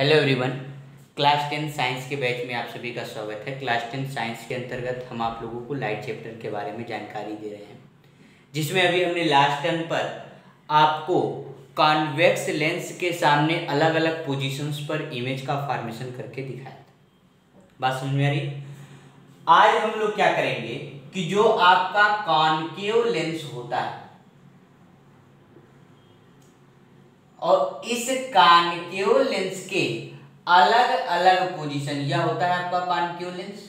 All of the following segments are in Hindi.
Hello everyone. क्लास 10 साइंस के बैच में आप सभी का स्वागत है। क्लास 10 साइंस के अंतर्गत हम आप लोगों को लाइट चैप्टर के बारे में जानकारी दे रहे हैं, जिसमें अभी हमने लास्ट टर्न पर आपको कॉन्वेक्स लेंस के सामने अलग अलग पोजीशंस पर इमेज का फॉर्मेशन करके दिखाया था। बात समझ में आ रही? आज हम लोग क्या करेंगे कि जो आपका कॉनकेव लेंस होता है और इस कॉनकेव लेंस के अलग अलग पोजीशन, यह होता है आपका कॉनकेव लेंस,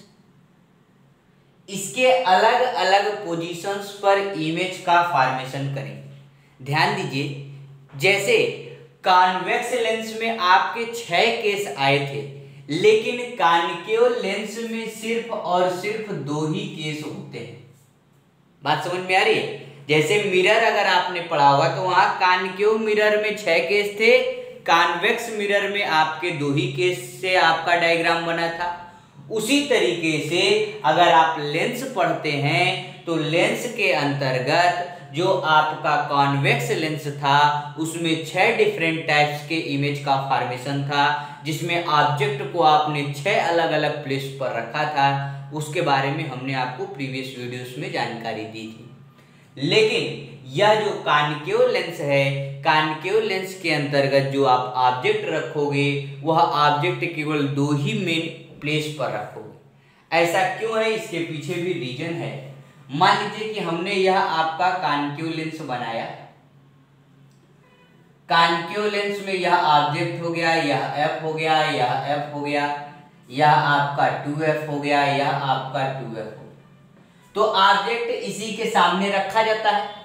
इसके अलग अलग पोजीशंस पर इमेज का फॉर्मेशन करेंगे। ध्यान दीजिए, जैसे कॉन्वेक्स लेंस में आपके 6 केस आए थे, लेकिन कॉनकेव लेंस में सिर्फ और सिर्फ 2 ही केस होते हैं। बात समझ में आ रही है? जैसे मिरर अगर आपने पढ़ा होगा तो वहां कॉनकेव मिरर में 6 केस थे, कॉन्वेक्स मिरर में आपके 2 ही केस से आपका डायग्राम बना था। उसी तरीके से अगर आप लेंस पढ़ते हैं तो लेंस के अंतर्गत जो आपका कॉन्वेक्स लेंस था उसमें 6 डिफरेंट टाइप्स के इमेज का फॉर्मेशन था, जिसमें ऑब्जेक्ट को आपने 6 अलग अलग प्लेस पर रखा था। उसके बारे में हमने आपको प्रीवियस वीडियोस में जानकारी दी थी। लेकिन यह जो कॉनकेव लेंस है, कॉनकेव लेंस के अंतर्गत जो आप ऑब्जेक्ट रखोगे वह ऑब्जेक्ट केवल 2 ही मेन प्लेस पर रखोगे। ऐसा क्यों है? इसके पीछे भी रीजन है। मान लीजिए कि हमने यह आपका कॉनकेव लेंस बनाया, कॉनकेव लेंस में यह ऑब्जेक्ट हो गया, यह एफ हो गया, यह एफ हो गया, यह आपका 2f हो गया, यह आपका 2f हो गया। तो ऑब्जेक्ट इसी के सामने रखा जाता है।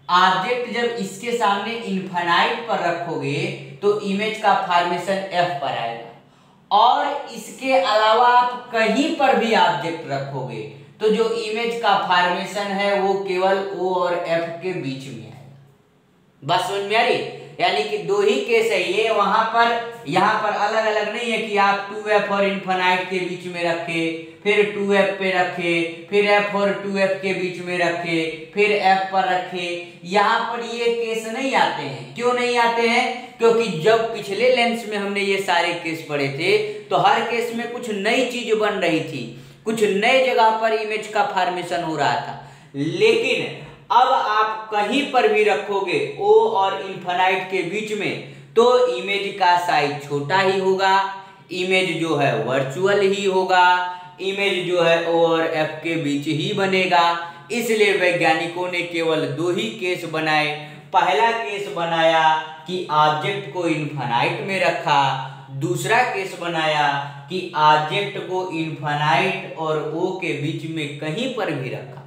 ऑब्जेक्ट जब इसके सामने इनफाइनाइट पर रखोगे तो इमेज का फॉर्मेशन एफ पर आएगा, और इसके अलावा आप कहीं पर भी ऑब्जेक्ट रखोगे तो जो इमेज का फॉर्मेशन है वो केवल ओ और एफ के बीच में आएगा। बस समझ में आ रही? यानी कि 2 ही केस है ये, वहां पर यहाँ पर अलग अलग नहीं है कि आप 2f और इनफाइनाइट के बीच में रखे, फिर 2f पे रखे, फिर f और 2f के बीच में रखे, फिर f पर रखे। यहाँ पर ये केस नहीं आते हैं। क्यों नहीं आते हैं? क्योंकि जब पिछले लेंस में हमने ये सारे केस पढ़े थे तो हर केस में कुछ नई चीज बन रही थी, कुछ नए जगह पर इमेज का फॉर्मेशन हो रहा था। लेकिन अब आप कहीं पर भी रखोगे ओ और इनफाइनाइट के बीच में तो इमेज का साइज छोटा ही होगा, इमेज जो है वर्चुअल ही होगा, इमेज जो है ओ और एफ के बीच ही बनेगा। इसलिए वैज्ञानिकों ने केवल 2 ही केस बनाए। पहला केस बनाया कि ऑब्जेक्ट को इनफाइनाइट में रखा, दूसरा केस बनाया कि ऑब्जेक्ट को इनफाइनाइट और ओ के बीच में कहीं पर भी रखा।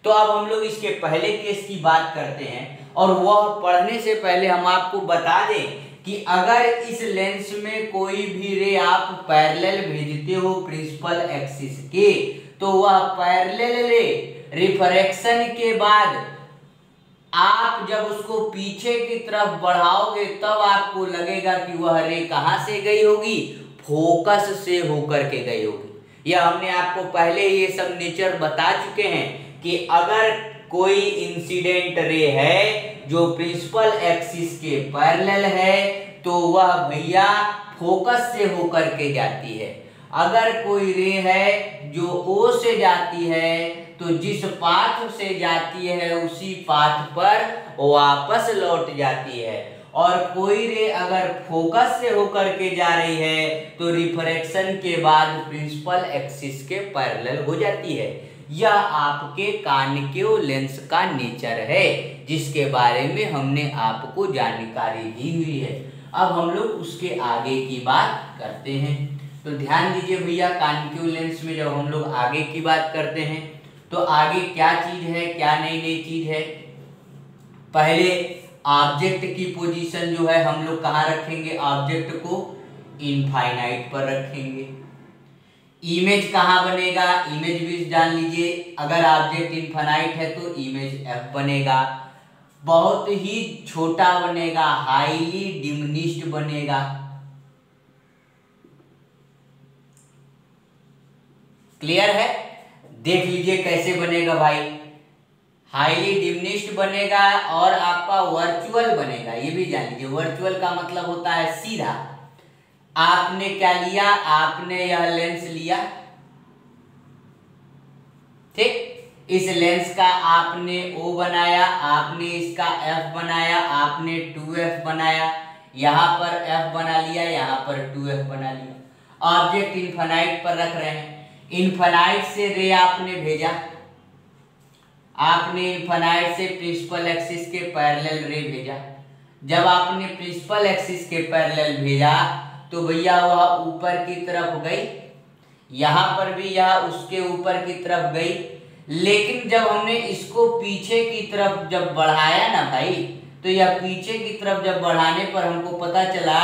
तो अब हम लोग इसके पहले केस की बात करते हैं, और वह पढ़ने से पहले हम आपको बता दें कि अगर इस लेंस में कोई भी रे आप पैरेलल भेजते हो प्रिंसिपल एक्सिस के, तो वह पैरेलल रे रिफ्रैक्शन के बाद आप जब उसको पीछे की तरफ बढ़ाओगे तब आपको लगेगा कि वह रे कहां से गई होगी, फोकस से होकर के गई होगी। यह हमने आपको पहले ये सब नेचर बता चुके हैं कि अगर कोई इंसिडेंट रे है जो प्रिंसिपल एक्सिस के पैरेलल है तो वह भैया फोकस से होकर के जाती है। अगर कोई रे है जो ओ से जाती है तो जिस पाथ से जाती है उसी पाथ पर वापस लौट जाती है, और कोई रे अगर फोकस से होकर के जा रही है तो रिफ्रैक्शन के बाद प्रिंसिपल एक्सिस के पैरेलल हो जाती है। यह आपके कॉनकेव लेंस का नेचर है, जिसके बारे में हमने आपको जानकारी दी हुई है। अब हम लोग उसके आगे की बात करते हैं। तो ध्यान दीजिए भैया, कॉनकेव लेंस में जब हम लोग आगे की बात करते हैं तो आगे क्या चीज है, क्या नई नई चीज है। पहले ऑब्जेक्ट की पोजीशन जो है हम लोग कहाँ रखेंगे? ऑब्जेक्ट को इनफाइनाइट पर रखेंगे। इमेज कहाँ बनेगा? इमेज भी जान लीजिए, अगर ऑब्जेक्ट इनफाइनाइट है तो इमेज एफ बनेगा, बहुत ही छोटा बनेगा, हाईली डिमिनिश्ड बनेगा। क्लियर है? देख लीजिए कैसे बनेगा भाई। हाईली डिमिनिश्ड बनेगा और आपका वर्चुअल बनेगा। ये भी जान लीजिए, वर्चुअल का मतलब होता है सीधा। आपने क्या लिया, आपने यह लेंस लिया, ठीक। इस लेंस का आपने O बनाया, आपने इसका F बनाया, आपने 2F बनाया, यहां पर F बना लिया, यहां पर 2F बना लिया। ऑब्जेक्ट इनफाइनाइट पर रख रहे हैं, इनफाइनाइट से रे आपने भेजा, आपने इनफाइनाइट से प्रिंसिपल एक्सिस के पैरेलल रे भेजा। जब आपने प्रिंसिपल एक्सिस के पैरेलल भेजा तो भैया वह ऊपर की तरफ गई, यहां पर भी यह उसके ऊपर की तरफ गई। लेकिन जब हमने इसको पीछे की तरफ जब बढ़ाया ना भाई, तो यह पीछे की तरफ जब बढ़ाने पर हमको पता चला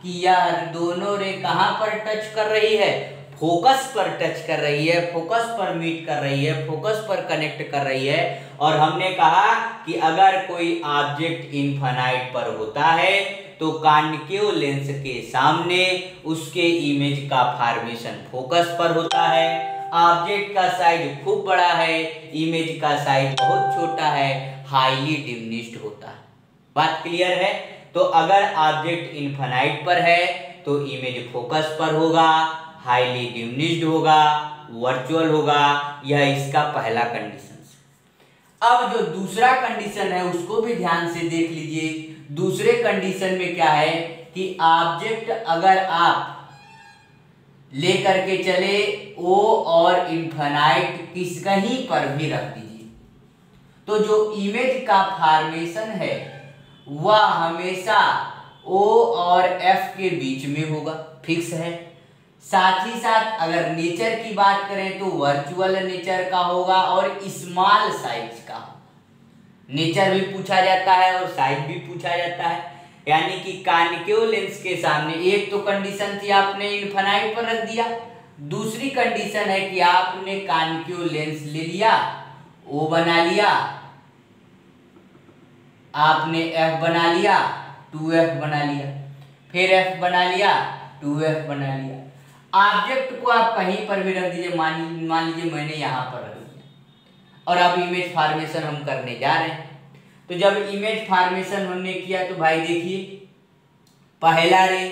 कि यह दोनों रे कहां पर टच कर रही है, फोकस पर टच कर रही है, फोकस पर मीट कर रही है, फोकस पर कनेक्ट कर रही है। और हमने कहा कि अगर कोई ऑब्जेक्ट इनफाइनाइट पर होता है तो कॉन्केव लेंस के सामने उसके इमेज का फॉर्मेशन फोकस पर होता है। ऑब्जेक्ट का साइज खूब बड़ा है, इमेज का साइज बहुत छोटा है, हाईली डिमिनिश्ड होता है। बात क्लियर है? तो अगर ऑब्जेक्ट इनफाइनाइट पर है तो इमेज फोकस पर होगा, हाईली डिमिनिश्ड होगा, वर्चुअल होगा। यह इसका पहला कंडीशन। अब जो दूसरा कंडीशन है उसको भी ध्यान से देख लीजिए। दूसरे कंडीशन में क्या है कि ऑब्जेक्ट अगर आप लेकर के चले O और इनफाइनाइट किस कहीं पर भी रख दीजिए, तो जो इमेज का फॉर्मेशन है वह हमेशा O और F के बीच में होगा, फिक्स है। साथ ही साथ अगर नेचर की बात करें तो वर्चुअल नेचर का होगा और स्मॉल साइज का। नेचर भी पूछा जाता है और साइज भी पूछा जाता है। यानी कि कॉन्केव लेंस के सामने एक तो कंडीशन थी आपने इनफाइनाइट पर रख दिया, दूसरी कंडीशन है कि आपने कॉन्केव लेंस ले लिया, O बना लिया, आपने F बना लिया, 2F बना लिया, फिर F बना लिया, 2F बना लिया। ऑब्जेक्ट को आप कहीं पर भी रख दीजिए, मान लीजिए मैंने यहां पर रख दिया और अब इमेज फॉर्मेशन हम करने जा रहे हैं। तो जब इमेज फॉर्मेशन हमने किया तो भाई देखिए, पहला ray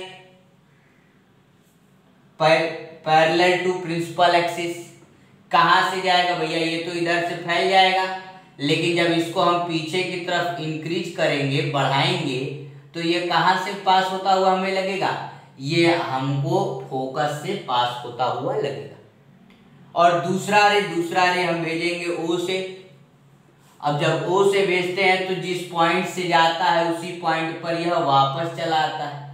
parallel to principal axis कहां से जाएगा भैया, ये तो इधर से फैल जाएगा। लेकिन जब इसको हम पीछे की तरफ इंक्रीज करेंगे, बढ़ाएंगे, तो ये कहां से पास होता हुआ हमें लगेगा, ये हमको फोकस से पास होता हुआ लगेगा। और दूसरा रे हम भेजेंगे O से। अब जब O से भेजते हैं तो जिस पॉइंट से जाता है उसी पॉइंट पर यह वापस चला आता है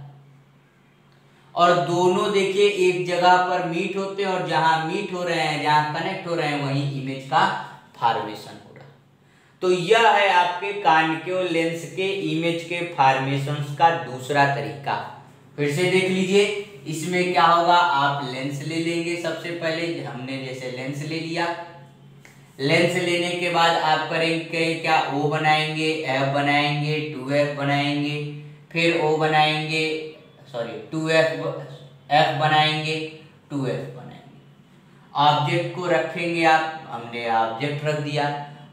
और दोनों देखिए एक जगह पर मीट होते हैं और जहां मीट हो रहे हैं, जहां कनेक्ट हो रहे हैं, वहीं इमेज का फॉर्मेशन हो रहा है। तो यह है आपके कॉन्केव लेंस के इमेज के फॉर्मेशन का दूसरा तरीका। फिर से देख लीजिए, इसमें क्या होगा, आप लेंस ले लेंगे। सबसे पहले हमने जैसे लेंस ले लिया, लेंस लेने के बाद आप करेंगे क्या, O बनाएंगे, F बनाएंगे, 2F बनाएंगे, फिर O बनाएंगे, सॉरी 2F बनाएंगे, 2F बनाएंगे। ऑब्जेक्ट को रखेंगे आप, हमने ऑब्जेक्ट रख दिया।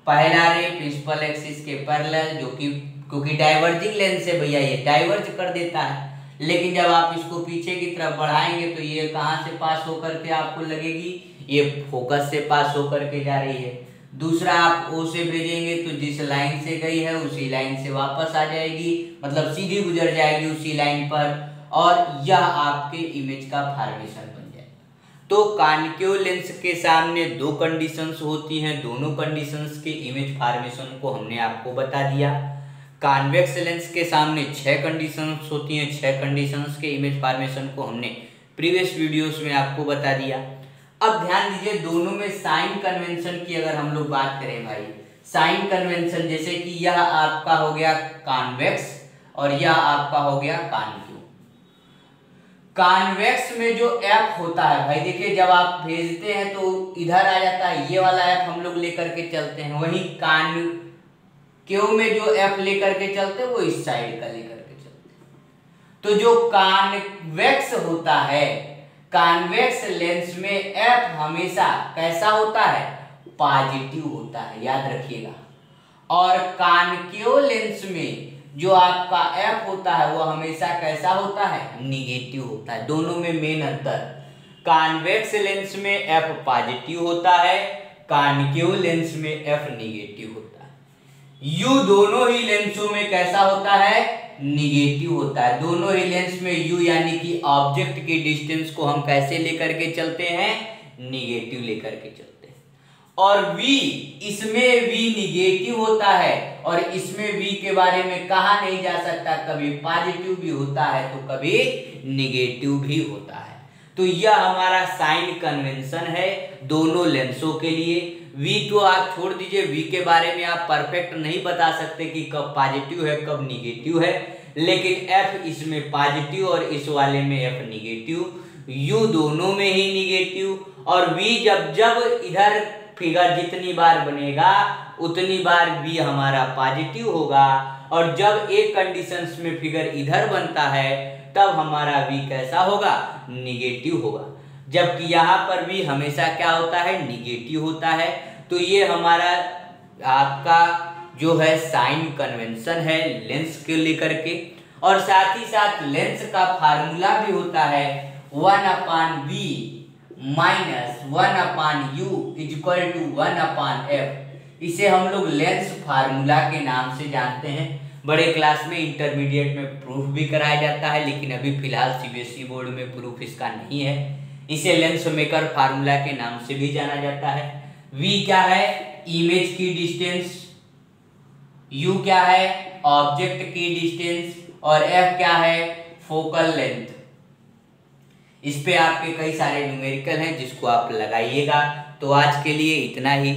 पहला रे प्रिंसिपल एक्सिस के पैरेलल, जो कि क्योंकि डाइवर्जिंग लेंस है भैया, ये डाइवर्ज कर देता है। लेकिन जब आप इसको पीछे की तरफ बढ़ाएंगे तो ये कहां से पास होकर के आपको लगेगी, ये फोकस से पास होकर के जा रही है। दूसरा आप O से भेजेंगे तो जिस लाइन से गई है उसी लाइन से वापस आ जाएगी, मतलब सीधी गुजर जाएगी उसी लाइन पर, और यह आपके इमेज का फॉर्मेशन बन जाएगा। तो कॉन्केव लेंस के सामने दो कंडीशंस होती हैं, दोनों कंडीशंस के इमेज फॉर्मेशन को हमने आपको बता दिया। कॉन्वेक्स लेंस के सामने 6 कंडीशंस होती हैं, 6 कंडीशंस के इमेज फॉर्मेशन को हमने प्रीवियस वीडियोस में आपको बता दिया। अब ध्यान दीजिए, दोनों में साइन कन्वेंशन की अगर हम लोग बात करें भाई, साइन कन्वेंशन जैसे कि यह आपका हो गया कॉन्वेक्स और यह आपका हो गया कॉन्केव। कॉन्वेक्स में जो F होता है भाई देखिए, जब आप भेजते हैं तो इधर आ जाता है, ये वाला F हम लोग लेकर के चलते हैं। वहीं कॉन्केव में जो F लेकर के चलते हैं वो इस साइड का लेकर के चलते हैं। तो जो कॉन्वेक्स होता है, कॉन्वेक्स लेंस में F हमेशा कैसा होता है, पॉजिटिव होता है, याद रखिएगा। और कॉन्केव लेंस में जो आपका एफ होता है वो हमेशा कैसा होता है, निगेटिव होता है। दोनों में मेन अंतर, कॉन्वेक्स लेंस में एफ पॉजिटिव होता है, कॉनकेव लेंस में एफ निगेटिव होता है। यू दोनों ही लेंसों में कैसा होता है, निगेटिव होता है। दोनों ही लेंस में यू यानी कि ऑब्जेक्ट की डिस्टेंस को हम कैसे लेकर के चलते हैं, निगेटिव लेकर के चलते हैं। और V, इसमें V निगेटिव होता है और इसमें V के बारे में कहा नहीं जा सकता, कभी पॉजिटिव भी होता है तो कभी निगेटिव भी होता है। तो यह हमारा साइन कन्वेंशन है दोनों लेंसों के लिए। V तो आप छोड़ दीजिए, V के बारे में आप परफेक्ट नहीं बता सकते कि कब पॉजिटिव है कब निगेटिव है, लेकिन F इसमें पॉजिटिव और इस वाले में F निगेटिव, U दोनों में ही निगेटिव। और V जब जब इधर फिगर जितनी बार बनेगा उतनी बार V हमारा पॉजिटिव होगा, और जब एक कंडीशंस में फिगर इधर बनता है तब हमारा V कैसा होगा, निगेटिव होगा। जबकि यहाँ पर भी हमेशा क्या होता है, निगेटिव होता है। तो ये हमारा आपका जो है साइन कन्वेंशन है लेंस के लेकर के। और साथ ही साथ लेंस का फार्मूला भी होता है 1/V minus 1/U equal to 1/F। इसे हम लोग लेंस फार्मूला के नाम से जानते हैं। बड़े क्लास में इंटरमीडिएट में प्रूफ भी कराया जाता है, लेकिन अभी फिलहाल सीबीएसई बोर्ड में प्रूफ इसका नहीं है। इसे लेंस मेकर फार्मूला के नाम से भी जाना जाता है। V क्या है, इमेज की डिस्टेंस, U क्या है, ऑब्जेक्ट की डिस्टेंस, और F क्या है, फोकल लेंथ। इस पे आपके कई सारे न्यूमेरिकल हैं जिसको आप लगाइएगा। तो आज के लिए इतना ही।